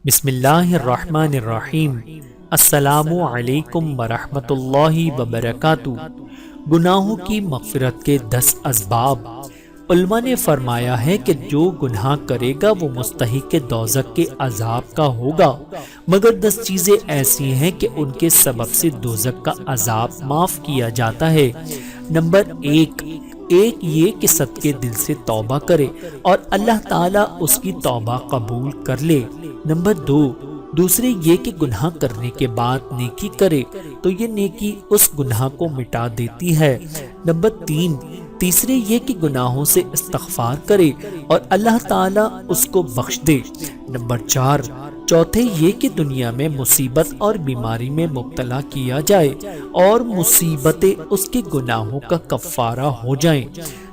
بسم اللہ الرحمن الرحیم۔ السلام علیکم ورحمۃ اللہ وبرکاتہ۔ گناہوں کی مغفرت کے 10 اسباب۔ علماء نے فرمایا ہے کہ جو گناہ کرے گا وہ مستحق دوزخ کے عذاب کا ہوگا، مگر 10 چیزیں ایسی ہیں کہ ان کے سبب سے دوزخ کا عذاب معاف کیا جاتا ہے۔ نمبر 1، یہ کہ صدقے دل سے توبہ کرے اور اللہ تعالیٰ اس کی توبہ قبول کر لے۔ نمبر 2، دوسرے یہ کہ گناہ کرنے کے بعد نیکی کرے تو یہ نیکی اس گناہ کو مٹا دیتی ہے۔ نمبر 3، تیسرے یہ کہ گناہوں سے استغفار کرے اور اللہ تعالیٰ اس کو بخش دے۔ نمبر 4، چوتھے یہ کہ دنیا میں مصیبت اور بیماری میں مبتلا کیا جائے اور مصیبتیں اس کے گناہوں کا کفارہ ہو جائیں۔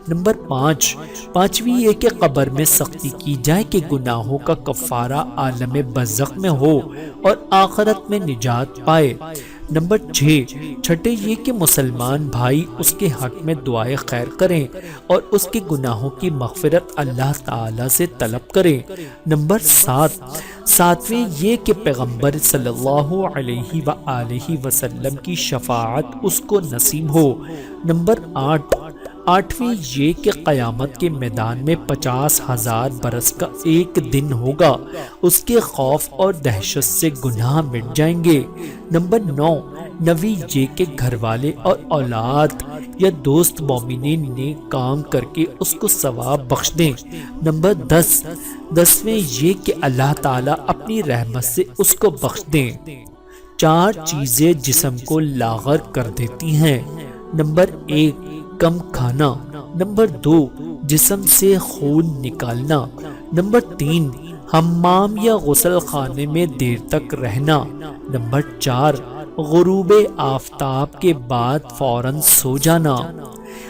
نمبر 5، پانچویں یہ کہ قبر میں سختی کی جائے کہ گناہوں کا کفارہ عالم برزخ میں ہو اور آخرت میں نجات پائے۔ نمبر 6، چھٹے یہ کہ مسلمان بھائی اس کے حق میں دعائے خیر کریں اور اس کے گناہوں کی مغفرت اللہ تعالی سے طلب کریں۔ نمبر 7، ساتویں یہ کہ پیغمبر صلی اللہ علیہ وآلہ وسلم کی شفاعت اس کو نصیب ہو۔ نمبر 8، آٹھویں یہ کہ قیامت کے میدان میں 50,000 برس کا ایک دن ہوگا، اس کے خوف اور دہشت سے گناہ مٹ جائیں گے۔ نمبر 9، نویں یہ کہ گھر والے اور اولاد یا دوست مومنین نے کام کر کے اس کو ثواب بخش دیں۔ نمبر 10، دسویں یہ کہ اللہ تعالیٰ اپنی رحمت سے اس کو بخش دیں۔ 4 چیزیں جسم کو لاغر کر دیتی ہیں۔ نمبر 1، کم کھانا۔ نمبر 2، جسم سے خون نکالنا۔ نمبر 3، حمام یا غسل خانے میں دیر تک رہنا۔ نمبر 4، غروب آفتاب کے بعد فوراً سو جانا۔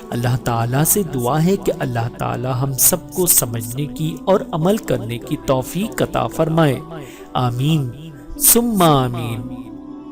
اللہ تعالیٰ سے دعا ہے کہ اللہ تعالیٰ ہم سب کو سمجھنے کی اور عمل کرنے کی توفیق عطا فرمائے۔ آمین ثم آمین۔